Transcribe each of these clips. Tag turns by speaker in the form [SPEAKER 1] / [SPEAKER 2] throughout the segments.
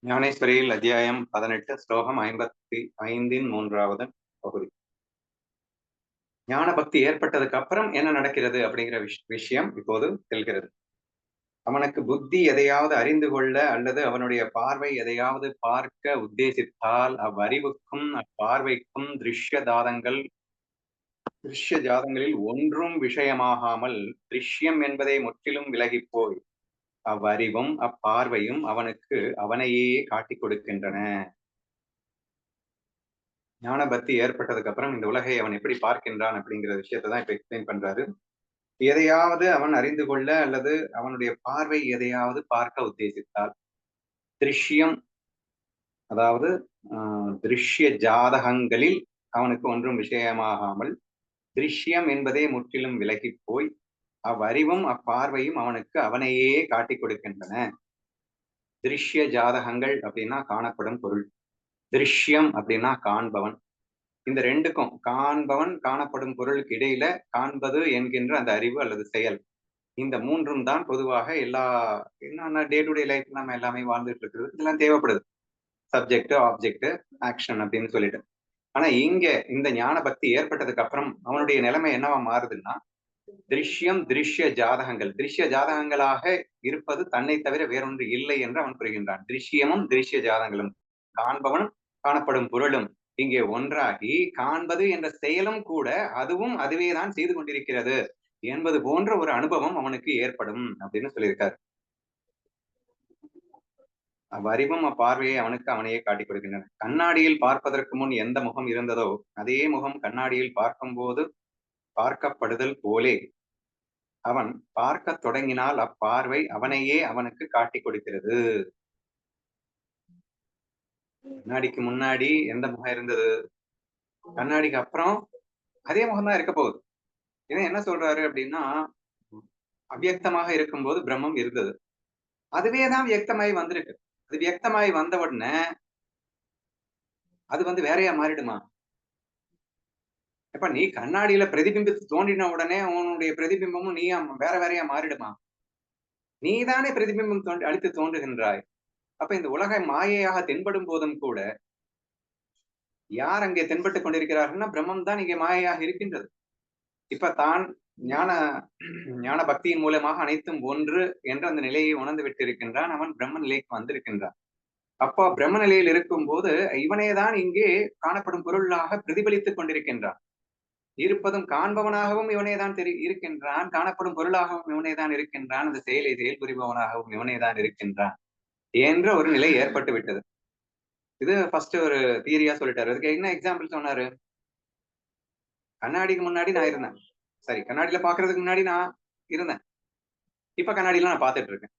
[SPEAKER 1] ஞானேஸ்வரியில் அத்தியாயம் 18 ஸ்லோகம் 55 மூன்றாவது பகுதி. ஞான பக்தி ஏற்பட்டதுக்கு அப்புறம் என்ன நடக்கிறது அப்படிங்கிற விஷயம் இப்போது செல்கிறது. அவனுக்கு புத்தி எதையாவது அறிந்து கொள்ள அல்லது அவனுடைய பார்வை எதையாவது பார்க்க உத்தேசித்தால் அவ்வறிவுக்கும் அப்பார்வைக்கும் திருஷ்ய ஜாதங்களில் ஒன்றும் விஷயமாகாமல் திருஷ்யம் என்பதை முற்றிலும் விலகி போய் அவ்வறிவும் அப்பார்வையும் அவனுக்கு அவனையே காட்டிக் கொடுக்கின்றன. ஞான பக்தி ஏற்பட்டதுக்கு அப்புறம் இந்த உலகை அவன் எப்படி பார்க்கின்றான் அப்படிங்கிற விஷயத்தான் இப்ப எக்ஸ்பிளைன் பண்றாரு. எதையாவது அவன் அறிந்து கொள்ள அல்லது அவனுடைய பார்வை எதையாவது பார்க்க உத்தேசித்தால் திருஷ்யம், அதாவது திருஷ்ய ஜாதகங்களில் அவனுக்கு ஒன்றும் விஷயமாகாமல் திருஷ்யம் என்பதே முற்றிலும் விலகி போய் அவ்வறிவும் அப்பார்வையும் அவனுக்கு அவனையே காட்டிக் கொடுக்கின்றன. திருஷ்ய ஜாதகங்கள் அப்படின்னா காணப்படும் பொருள், திருஷ்யம் அப்படின்னா காண்பவன். இந்த ரெண்டுக்கும் காண்பவன் காணப்படும் பொருளுக்கு இடையில காண்பது என்கின்ற அந்த அறிவு அல்லது செயல், இந்த மூன்றும் தான் பொதுவாக எல்லா டே டு டே லைஃப் நம்ம எல்லாமே வாழ்ந்துட்டு இருக்கிறது இதெல்லாம் தேவைப்படுது. சப்ஜெக்ட், ஆப்ஜெக்ட், ஆக்ஷன் அப்படின்னு சொல்லிட்டு. ஆனா இங்க இந்த ஞான பக்தி ஏற்பட்டதுக்கு அப்புறம் அவனுடைய நிலைமை என்னவா மாறுதுன்னா, திருஷ்யம் திருஷ்ய ஜாதகங்கள் திருஷ்ய ஜாதகங்களாக இருப்பது தன்னை தவிர வேறொன்று இல்லை என்று அவன் புரிகின்றான். திருஷ்யமும் திருஷ்ய ஜாதகங்களும், காண்பவனும் காணப்படும் பொருளும் இங்கே ஒன்றாகி காண்பது என்ற செயலும் கூட அதுவும் அதுவேதான் செய்து கொண்டிருக்கிறது என்பது போன்ற ஒரு அனுபவம் அவனுக்கு ஏற்படும் அப்படின்னு சொல்லியிருக்காரு. அவ்வறிவும் அப்பார்வையை அவனுக்கு அவனையே காட்டிக் கொடுக்கின்றன. கண்ணாடியில் பார்ப்பதற்கு முன் எந்த முகம் இருந்ததோ அதே முகம் கண்ணாடியில் பார்க்கும்போது பார்க்கப்படுதல் போலே அவன் பார்க்க தொடங்கினால் அப்பார்வை அவனையே அவனுக்கு காட்டிக் கொடுக்கிறது. கண்ணாடிக்கு முன்னாடி எந்த முகம் இருந்தது, கண்ணாடிக்கு அப்புறம் அதே முகம்தான் இருக்க போகுது. இதை என்ன சொல்றாரு அப்படின்னா, அவ்வியக்தமாக இருக்கும்போது பிரம்மம் இருந்தது, அதுவேதான் வியக்தமாய் வந்திருக்கு. அது வியக்தமாய் வந்த உடனே அது வேறையா மாறிடுமா? எப்ப நீ கண்ணாடியில பிரதிபிம்பத்து தோன்றின உடனே உன்னுடைய பிரதிபிம்பமும் நீயா வேற வேறையா மாறிடுமா? நீதானே பிரதிபிம்பம் அளித்து தோன்றுகின்றாய். அப்ப இந்த உலக மாயையாக தென்படும் போதும் கூட யார் அங்கே தென்பட்டுக் கொண்டிருக்கிறார்கள்னா பிரம்மம் தான் இங்கே மாயையாக இருக்கின்றது. இப்ப தான் ஞான பக்தியின் மூலமாக அனைத்தும் ஒன்று என்ற அந்த நிலையை உணர்ந்து விட்டிருக்கின்றான். அவன் பிரம்ம நிலைக்கு வந்திருக்கின்றான். அப்போ பிரம்ம நிலையில் இருக்கும் போது இவனேதான் இங்கே காணப்படும் பொருளாக பிரதிபலித்துக் கொண்டிருக்கின்றான். இருப்பதும் காண்பவனாகவும் இவனேதான் இருக்கின்றான், காணப்படும் பொருளாகவும் இவனேதான் இருக்கின்றான், அந்த செயலை செயல்புரிபவனாகவும் இவனேதான் இருக்கின்றான் என்ற ஒரு நிலை ஏற்பட்டு விட்டது. இது ஃபர்ஸ்ட் ஒரு தியரியா சொல்லிட்டாரு. அதுக்கு என்ன எக்ஸாம்பிள் சொன்னாரு? கண்ணாடிக்கு முன்னாடி நான் இருந்தேன், சரி, கண்ணாடியில பாக்குறதுக்கு முன்னாடி நான் இருந்தேன், இப்ப கண்ணாடியில நான் பாத்துட்டு இருக்கேன்.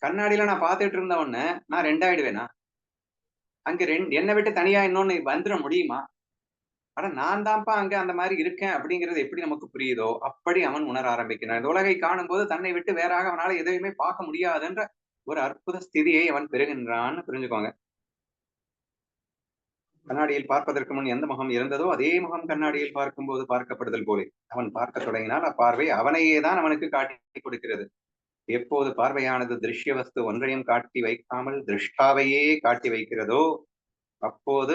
[SPEAKER 1] கண்ணாடியில நான் பாத்துட்டு இருந்த உடனே நான் ரெண்டாயிடுவேனா? அங்க என்னை விட்டு தனியா இன்னொன்னு வந்துட முடியுமா? ஆனா நான் தான்ப்பா அங்க அந்த மாதிரி இருக்கேன் அப்படிங்கிறது எப்படி நமக்கு புரியுதோ அப்படி அவன் உணர ஆரம்பிக்கிறான். இந்த உலகை காணும் போது தன்னை விட்டு வேறாக அவனால எதையுமே பார்க்க முடியாதுன்ற ஒரு அற்புத ஸ்திதியை அவன் பெறுகின்றான்னு புரிஞ்சுக்கோங்க. கண்ணாடியில் பார்ப்பதற்கு முன் எந்த முகம் இருந்ததோ அதே முகம் கண்ணாடியில் பார்க்கும் போது பார்க்கப்படுதல் போலே அவன் பார்க்க தொடங்கினால் அப்பார்வை அவனையே தான் அவனுக்கு காட்டி கொடுக்கிறது. எப்போது பார்வையானது திருஷ்ய வஸ்து ஒன்றையும் காட்டி வைக்காமல் திருஷ்டாவையே காட்டி வைக்கிறதோ அப்போது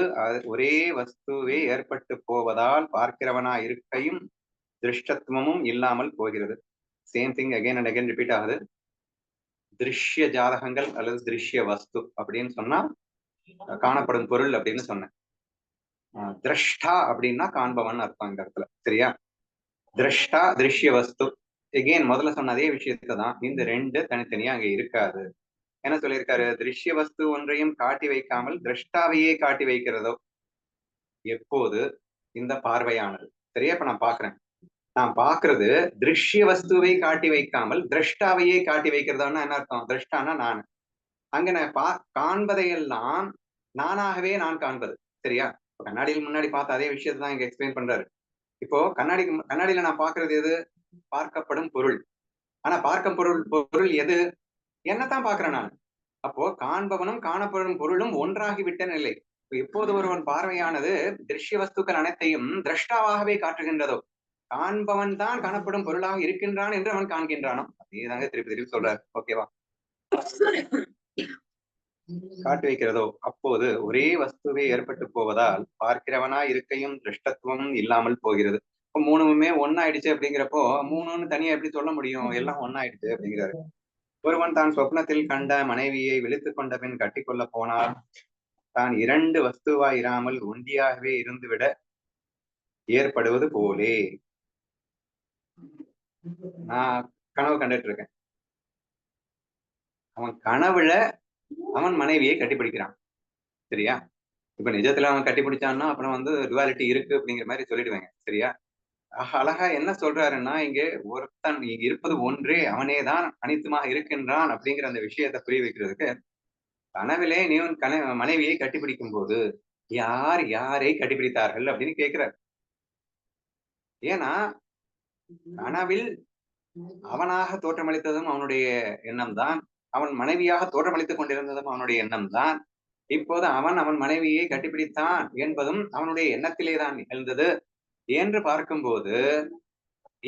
[SPEAKER 1] ஒரே வஸ்துவே ஏற்பட்டு போவதால் பார்க்கிறவனா இருக்கையும் திருஷ்டத்துவமும் இல்லாமல் போகிறது. Same thing again and again repeat ஆகுது. திருஷ்ய ஜாதகங்கள் அல்லது திருஷ்ய வஸ்து அப்படின்னு சொன்னா காணப்படும் பொருள் அப்படின்னு சொன்னேன். திரஷ்டா அப்படின்னா காண்பவன் அர்த்தம் இந்த இடத்துல, சரியா? திரஷ்டா திருஷ்ய வஸ்து, எகெயின் முதல்ல சொன்ன அதே விஷயத்தான். இந்த ரெண்டு தனித்தனியா அங்க இருக்காது. என்ன சொல்லியிருக்காரு? திருஷ்ய வஸ்து ஒன்றையும் காட்டி வைக்காமல் திரஷ்டாவையே காட்டி வைக்கிறதோ எப்போது இந்த பார்வையானது, சரியா? இப்ப நான் பாக்குறது திருஷ்ய வஸ்துவை காட்டி வைக்காமல் திரஷ்டாவையே காட்டி வைக்கிறதான்னா என்ன அர்த்தம்? திரஷ்டானா நான், அங்க நான் காண்பதையெல்லாம் நானாகவே நான் காண்பது, சரியா? கண்ணாடியில் முன்னாடி பார்த்த அதே விஷயத்தை தான் இங்க எக்ஸ்பிளைன் பண்றாரு. இப்போ கண்ணாடியில நான் பாக்குறது எது? பார்க்கப்படும் பொருள். ஆனா பொருள் எது? என்னத்தான் பாக்குறேன் நான். அப்போ காண்பவனும் காணப்படும் பொருளும் ஒன்றாகி விட்ட நிலை. எப்போது ஒருவன் பார்வையானது திருஷ்ய வஸ்துக்கள் அனைத்தையும் திரஷ்டாவாகவே காட்டுகின்றதோ காண்பவன் தான் காணப்படும் பொருளாக இருக்கின்றான் என்று அவன் காண்கின்றானோ அதேதாங்க திருப்பி திருப்பி சொல்றாரு. ஓகேவா? காட்டி வைக்கிறதோ அப்போது ஒரே வஸ்துவே ஏற்பட்டு போவதால் பார்க்கிறவனா இருக்கையும் திருஷ்டத்துவம் இல்லாமல் போகிறது. இப்ப மூணுமே ஒன்னாயிடுச்சு அப்படிங்கிறப்போ மூணுன்னு தனியா எப்படி சொல்ல முடியும்? எல்லாம் ஒன்னாயிடுச்சு அப்படிங்கிறாரு. ஒருவன் தான் சொப்னத்தில் கண்ட மனைவியை விழித்துக் கொண்ட பின் கட்டிக்கொள்ள போனால் தான் இரண்டு வஸ்துவாய் இராமல் ஒண்டியாகவே இருந்துவிட ஏற்படுவது போலே. நான் கனவு கண்டுட்டு இருக்கேன். அவன் கனவுல அவன் மனைவியை கட்டிப்பிடிக்கிறான். சரியா? இப்ப நிஜத்துல அவன் கட்டிப்பிடிச்சான்னா அப்புறம் டுவாலிட்டி இருக்கு அப்படிங்கிற மாதிரி சொல்லிடுவாங்க. சரியா? அழகா என்ன சொல்றாருன்னா, இங்கே ஒருத்தன் இங்க இருப்பது ஒன்றே, அவனே தான் அனைத்துமாக இருக்கின்றான் அப்படிங்கிற அந்த விஷயத்தை புரிய வைக்கிறதுக்கு, கனவிலே நீ உன் மனைவியை கட்டிப்பிடிக்கும் போது யார் யாரை கட்டிப்பிடித்தார்கள் அப்படின்னு கேட்கிறார். ஏன்னா கனவில் அவனாக தோற்றமளித்ததும் அவனுடைய எண்ணம் தான், அவன் மனைவியாக தோற்றமளித்துக் கொண்டிருந்ததும் அவனுடைய எண்ணம் தான். இப்போது அவன் அவன் மனைவியை கட்டிப்பிடித்தான் என்பதும் அவனுடைய எண்ணத்திலே தான் நிகழ்ந்தது என்று பார்க்கும்போது,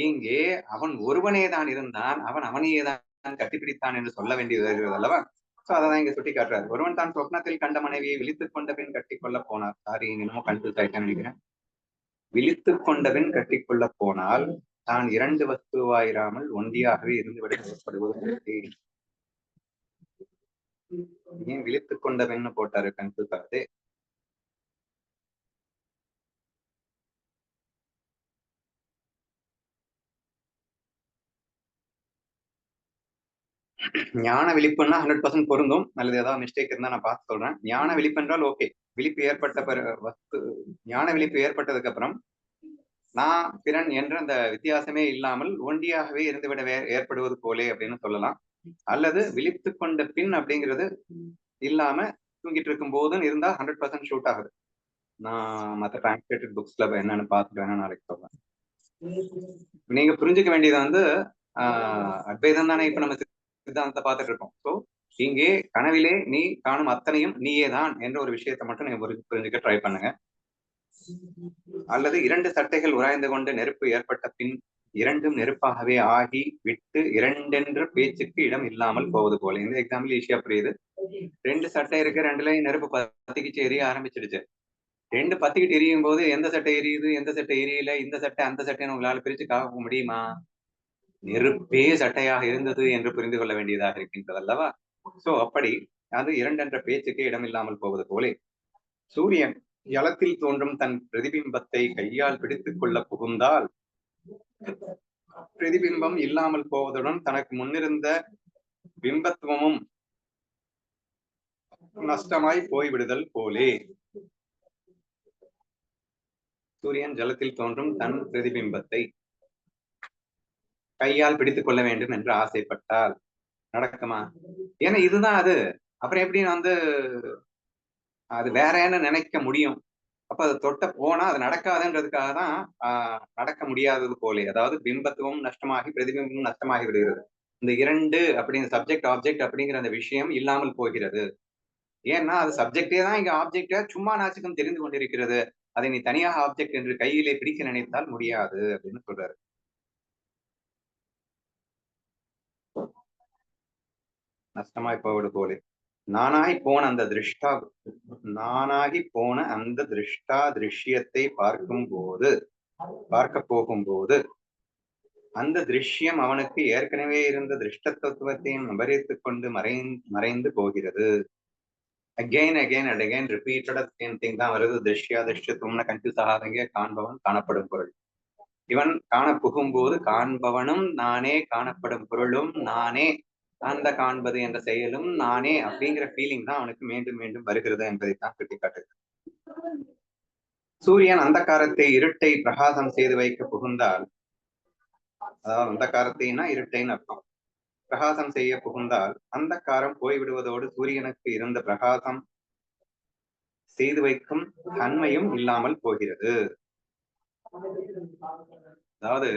[SPEAKER 1] இங்கே அவன் ஒருவனே தான் இருந்தான், அவன் அவனையே தான் கட்டிப்பிடித்தான் என்று சொல்ல வேண்டியது வருகிறது அல்லவா? சோ அதான் இங்க சுட்டி காட்டுறாரு. ஒருவன் தான் சொப்னத்தில் கண்ட மனைவியை விழித்துக் கொண்ட பின் கட்டிக்கொள்ள போனார். சாரி, என்னமோ கன்ஃபியூஸ் ஆயிட்டேன்னு நினைக்கிறேன். விழித்துக் கொண்ட பின் கட்டிக்கொள்ள போனால் தான் இரண்டு வஸ்துவாயிராமல் ஒன்றியாகவே இருந்துவிட ஏற்படுவது. ஏன் விழித்துக் கொண்ட பின்னு போட்டாரு? கன்ஃபியூஸ் ஆகுது. ஞான விழிப்புன்னா 100% பொருந்தும். அல்லது ஏதாவது மிஸ்டேக் இருந்தா நான் பார்த்து சொல்றேன். ஞான விழிப்பு என்றால் ஓகே. விழிப்பு ஏற்பட்ட வஸ்து ஞான விழிப்பு ஏற்பட்டதுக்கு அப்புறம் நான் பிறன் என்ற அந்த வித்தியாசமே இல்லாமல் ஒண்டியாகவே இருந்துவிட ஏற்படுவது போலே அப்படின்னு சொல்லலாம். அல்லது விழித்துக் கொண்ட பின் அப்படிங்கிறது இல்லாம தூங்கிட்டு இருக்கும் போதும் இருந்தா 100% ஷூட் ஆகுது. நான் மற்ற டிரான்ஸ்லேட்டட் புக்ஸ்ல என்னன்னு பார்த்துட்டு வேணா நாளைக்கு சொல்றேன். நீங்க புரிஞ்சுக்க வேண்டியது அத்வைதம் தானே இப்ப நம்ம சித்தாந்தத்தை பார்த்துட்டு இருக்கோம். சோ இங்கே கனவிலே நீ காணும் அத்தனையும் நீயே தான் என்ற ஒரு விஷயத்தை மட்டும் நீங்க புரிஞ்சுக்க ட்ரை பண்ணுங்க. அல்லது இரண்டு சட்டைகள் உராய்ந்து கொண்டு நெருப்பு ஏற்பட்ட பின் இரண்டும் நெருப்பாகவே ஆகி விட்டு இரண்டென்ற பேச்சுக்கு இடம் இல்லாமல் போவது போல. இந்த எக்ஸாம்பிள் ஈஸியா புரியுது. ரெண்டு சட்டை இருக்கு, ரெண்டுலயும் நெருப்பு பத்திக்கிச்சு எரிய ஆரம்பிச்சிடுச்சு. ரெண்டு பத்திக்கிட்டு எரியும் போது எந்த சட்டை எரியுது, எந்த சட்டை எரியல, இந்த சட்டை அந்த சட்டைன்னு உங்களால பிரிச்சு காக்க முடியுமா? நெருப்பே சட்டையாக இருந்தது என்று புரிந்து கொள்ள வேண்டியதாக இருக்கின்றது அல்லவா? சோ அப்படி அது இரண்டென்ற பேச்சுக்கு இடமில்லாமல் போவது போலே சூரியன் ஜலத்தில் தோன்றும் தன் பிரதிபிம்பத்தை கையால் பிடித்துக் கொள்ள புகுந்தால் பிரதிபிம்பம் இல்லாமல் போவதுடன் தனக்கு முன்னிருந்த பிம்பத்துவமும் நஷ்டமாய் போய்விடுதல் போலே. சூரியன் ஜலத்தில் தோன்றும் தன் பிரதிபிம்பத்தை கையால் பிடித்துக் கொள்ள வேண்டும் என்று ஆசைப்பட்டால் நடக்குமா? ஏன்னா இதுதான் அது. அப்புறம் எப்படி அது வேற என்ன நினைக்க முடியும்? அப்ப அது தொட்ட போனா அது நடக்காதுன்றதுக்காக தான் நடக்க முடியாதது போலே. அதாவது பிம்பத்துவம் நஷ்டமாகி பிரதிபிம்பமும் நஷ்டமாகி விடுகிறது. இந்த இரண்டு அப்படிங்கிற சப்ஜெக்ட் ஆப்ஜெக்ட் அப்படிங்கிற அந்த விஷயம் இல்லாமல் போகிறது. ஏன்னா அது சப்ஜெக்டே தான் இங்க ஆப்ஜெக்டா சும்மா நாச்சுக்கும் தெரிந்து கொண்டிருக்கிறது. அதை நீ தனியாக ஆப்ஜெக்ட் என்று கையிலே பிடிக்க நினைத்தால் முடியாது அப்படின்னு சொல்றாரு. நஷ்டமாய் போவது போலே நானாகி போன அந்த திருஷ்டா திருஷ்யத்தை பார்க்க போகும்போது அந்த திருஷ்யம் அவனுக்கு ஏற்கனவே இருந்த திருஷ்டத்துவத்தையும் விபரித்துக் கொண்டு மறைந்து போகிறது. அகெயின் அண்ட் அகெயின் ரிப்பீட்டடா சேம் திங் தான் வருது. திருஷ்யத்துவம்னு கன்ஃபியூஸ் ஆகாதீங்க. காண்பவன் காணப்படும் பொருள். இவன் காண புகும்போது காண்பவனும் நானே, காணப்படும் பொருளும் நானே, அந்த காண்பது என்ற செயலும் நானே அப்படிங்கிற ஃபீலிங் தான் அவனுக்கு மீண்டும் மீண்டும் வருகிறது என்பதைத்தான் சுட்டிக்காட்டுகிறது. சூரியன் அந்தகாரத்தை இருட்டை பிரகாசம் செய்து வைக்க புகுந்தால், அதாவது அந்தகாரத்தைனா இருட்டைன்னு அர்த்தம், பிரகாசம் செய்ய புகுந்தால் அந்தகாரம் போய்விடுவதோடு சூரியனுக்கு இருந்த பிரகாசம் செய்து வைக்கும் தன்மையும் இல்லாமல் போகிறது. அதாவது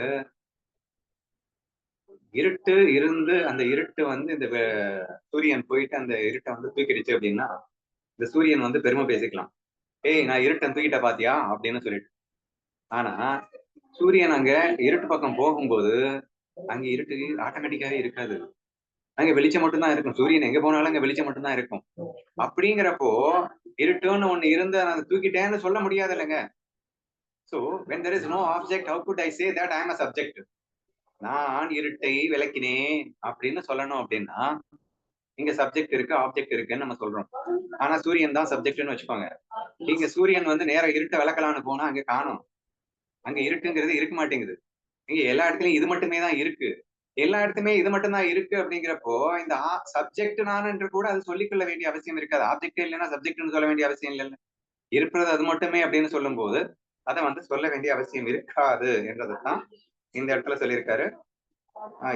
[SPEAKER 1] இருட்டு இருந்து அந்த இருட்டு இந்த சூரியன் போயிட்டு அந்த இருட்டை தூக்கிடுச்சு அப்படின்னா இந்த சூரியன் பெருமை பேசிக்கலாம். ஏய், நான் இருட்டை தூக்கிட்ட பாத்தியா அப்படின்னு சொல்லிட்டு. ஆனா சூரியன் அங்க இருட்டு பக்கம் போகும்போது அங்க இருட்டு ஆட்டோமேட்டிக்காவே இருக்காது. அங்க வெளிச்சம் மட்டும்தான் இருக்கும். சூரியன் எங்க போனாலும் அங்க வெளிச்சம் மட்டும்தான் இருக்கும். அப்படிங்கிறப்போ இருட்டுன்னு ஒண்ணு இருந்து அதை தூக்கிட்டேன்னு சொல்ல முடியாது இல்லைங்க. So when there is no object, how could I say that I am a subject? நான் இருட்டை விளக்கினேன் அப்படின்னு சொல்லணும் அப்படின்னா இங்க சப்ஜெக்ட் இருக்கு, ஆப்ஜெக்ட் இருக்குன்னு நம்ம சொல்றோம். ஆனா சூரியன் தான் சப்ஜெக்ட்னு வச்சுக்கோங்க. இங்க சூரியன் வந்து நேரா இருட்டை விளக்கலான்னு போனா அங்க காணோம். அங்க இருட்டுங்கிறது இருக்க மாட்டேங்குது. இங்க எல்லா இடத்துலயும் இது மட்டுமே தான் இருக்கு. எல்லா இடத்துலயுமே இது மட்டும் தான் இருக்கு அப்படிங்கிறப்போ இந்த சப்ஜெக்ட் நான் என்று கூட அது சொல்லிக்கொள்ள வேண்டிய அவசியம் இருக்காது. ஆப்ஜெக்ட் இல்லைன்னா சப்ஜெக்ட்னு சொல்ல வேண்டிய அவசியம் இல்லைல்ல. இருப்பது அது மட்டுமே அப்படின்னு சொல்லும் போது அதை வந்து சொல்ல வேண்டிய அவசியம் இருக்காது என்றதைத்தான் இந்த இடத்துல சொல்லியிருக்காரு.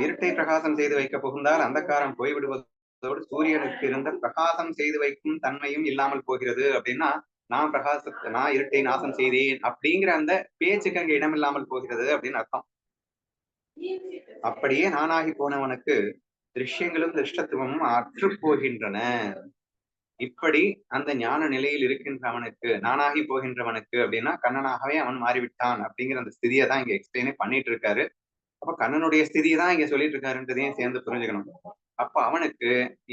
[SPEAKER 1] இருட்டை பிரகாசம் செய்து வைக்க புகுந்தால் அந்தகாரம் போய்விடுவதோடு சூரியனுக்கு இருந்த பிரகாசம் செய்து வைக்கும் தன்மையும் இல்லாமல் போகிறது அப்படின்னா நான் இருட்டை நாசம் செய்தேன் அப்படிங்கிற அந்த பேச்சுக்கு அங்க இடம் இல்லாமல் போகிறது அப்படின்னு அர்த்தம். அப்படியே நானாகி போனவனுக்கு திருஷ்யங்களும் திருஷ்டத்துவமும் அற்று போகின்றன. இப்படி அந்த ஞான நிலையில் இருக்கின்றவனுக்கு நானாகி போகின்றவனுக்கு அப்படின்னா கண்ணனாகவே அவன் மாறிவிட்டான் அப்படிங்கிற அந்த ஸ்திதியை தான் இங்க எக்ஸ்பிளைனே பண்ணிட்டு இருக்காரு. அப்ப கண்ணனுடைய ஸ்திதியை தான் இங்க சொல்லிட்டு இருக்காருன்றதையும் சேர்ந்து புரிஞ்சுக்கணும். அப்ப அவனுக்கு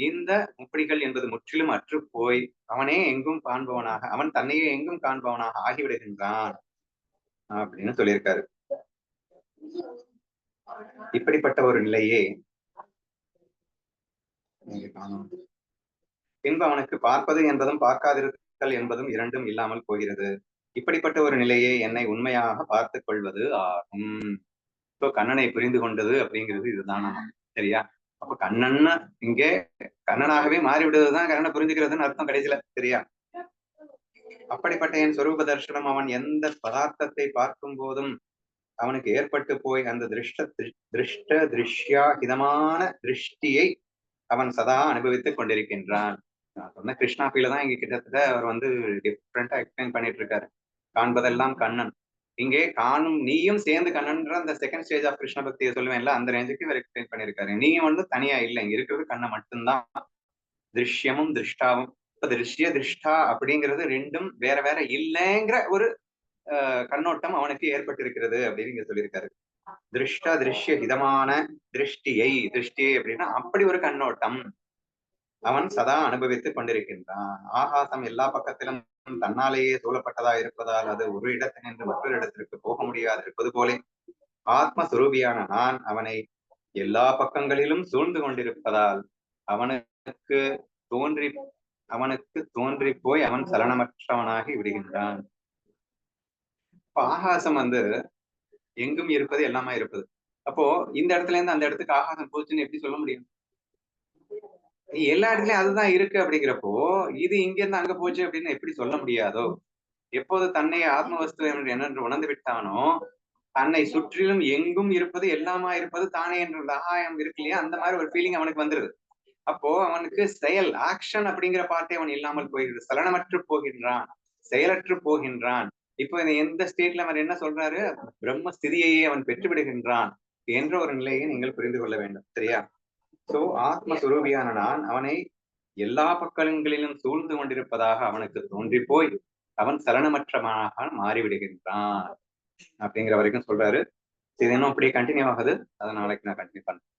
[SPEAKER 1] இந்த முப்படிகள் என்பது முற்றிலும் அற்று போய் அவனே எங்கும் காண்பவனாக அவன் தன்னையே எங்கும் காண்பவனாக ஆகிவிடுகின்றான் அப்படின்னு சொல்லியிருக்காரு. இப்படிப்பட்ட ஒரு நிலையே பின்பு அவனுக்கு பார்ப்பது என்பதும் பார்க்காதிருத்தல் என்பதும் இரண்டும் இல்லாமல் போகிறது. இப்படிப்பட்ட ஒரு நிலையே என்னை உண்மையாக பார்த்துக் கொள்வது ஆகும். இப்போ கண்ணனை புரிந்து கொண்டது அப்படிங்கிறது இதுதான். சரியா? அப்ப கண்ணன் இங்கே கண்ணனாகவே மாறிவிடுவதுதான் கண்ணனை புரிஞ்சுக்கிறதுன்னு அர்த்தம் கடைசியில. சரியா? அப்படிப்பட்ட என் சொரூப தர்சனம் அவன் எந்த பதார்த்தத்தை பார்க்கும் போதும் அவனுக்கு ஏற்பட்டு போய் அந்த திருஷ்யா ஹிதமான திருஷ்டியை அவன் சதா அனுபவித்துக் கொண்டிருக்கின்றான். நான் சொன்ன கிருஷ்ணா ஃபீல தான் இங்க கிட்டத்தட்ட அவர் வந்து டிஃப்ரெண்டா எக்ஸ்பிளைன் பண்ணிட்டு இருக்காரு. காண்பதெல்லாம் கண்ணன். இங்கே காணும் நீயும் சேர்ந்து கண்ணன்ற அந்த செகண்ட் ஸ்டேஜ் ஆஃப் கிருஷ்ண பக்தியை சொல்லுவேன்ல அந்த ரேஞ்சுக்கு இவர் எக்ஸ்பிளைன் பண்ணிருக்காரு. நீயும் வந்து தனியா இல்லை, இங்க இருக்கிறது கண்ணை மட்டும்தான். திருஷ்யமும் திருஷ்டாவும் இப்ப திருஷ்ய திருஷ்டா அப்படிங்கிறது ரெண்டும் வேற வேற இல்லைங்கிற ஒரு கண்ணோட்டம் அவனுக்கு ஏற்பட்டிருக்கிறது அப்படின்னு இங்க சொல்லியிருக்காரு. திருஷ்ட திருஷ்ய ஹிதமான திருஷ்டியை அப்படின்னா அப்படி ஒரு கண்ணோட்டம் அவன் சதா அனுபவித்துக் கொண்டிருக்கின்றான். ஆகாசம் எல்லா பக்கத்திலும் தன்னாலேயே சூழப்பட்டதா இருப்பதால் அது ஒரு இடத்தினின்று மற்றொரு இடத்திற்கு போக முடியாது இருப்பது போல ஆத்மஸ்வரூபியான நான் அவனை எல்லா பக்கங்களிலும் சூழ்ந்து கொண்டிருப்பதால் அவனுக்கு தோன்றி போய் அவன் சலனமற்றவனாகி விடுகின்றான். இப்ப ஆகாசம் வந்து எங்கும் இருப்பது எல்லாமா இருப்பது. அப்போ இந்த இடத்துல இருந்து அந்த இடத்துக்கு ஆகாசம் போச்சுன்னு எப்படி சொல்ல முடியும்? எல்லா இடத்துலயும் அதுதான் இருக்கு அப்படிங்கிறப்போ இது இங்க இருந்து அங்க போச்சு அப்படின்னு எப்படி சொல்ல முடியாதோ? எப்போது தன்னை ஆத்மவஸ்து என்று உணர்ந்து விட்டானோ தன்னை சுற்றிலும் எங்கும் இருப்பது எல்லாமா இருப்பது தானே என்ற ஆகாயம் இருக்கு இல்லையா, அந்த மாதிரி ஒரு ஃபீலிங் அவனுக்கு வந்துருது. அப்போ அவனுக்கு செயல் ஆக்ஷன் அப்படிங்கிற பார்ட்டே அவன் இல்லாமல் போகிறது. சலனமற்று போகின்றான், செயலற்று போகின்றான். இப்போ எந்த ஸ்டேட்ல அவர் என்ன சொல்றாரு? பிரம்ம ஸ்திதியையே அவன் பெற்று விடுகின்றான் என்ற ஒரு நிலையை நீங்கள் புரிந்து கொள்ள வேண்டும். சரியா? சோ ஆத்மஸ்வரூபியான நான் அவனை எல்லா பக்கங்களிலும் சூழ்ந்து கொண்டிருப்பதாக அவனுக்கு தோன்றி போய் அவன் சலனமற்றமாக மாறிவிடுகின்றான் அப்படிங்கிற வரைக்கும் சொல்றாரு. இது இன்னும் அப்படியே கண்டினியூ ஆகுது. அதை நாளைக்கு நான் கண்டினியூ பண்றேன்.